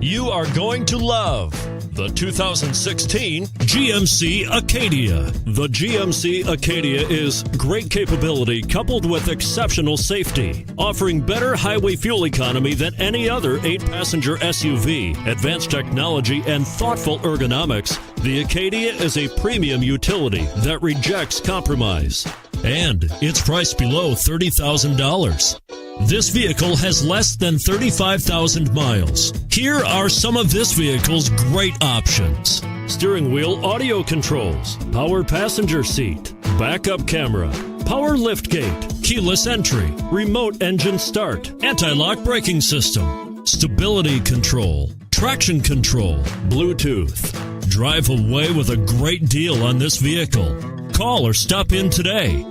You are going to love the 2016 GMC Acadia. The GMC Acadia is great capability coupled with exceptional safety, offering better highway fuel economy than any other 8-passenger SUV, advanced technology, and thoughtful ergonomics. The Acadia is a premium utility that rejects compromise, and it's priced below $30,000. This vehicle has less than 35,000 miles. Here are some of this vehicle's great options: steering wheel audio controls, power passenger seat, backup camera, power liftgate, keyless entry, remote engine start, anti-lock braking system, stability control, traction control, Bluetooth. Drive away with a great deal on this vehicle. Call or stop in today.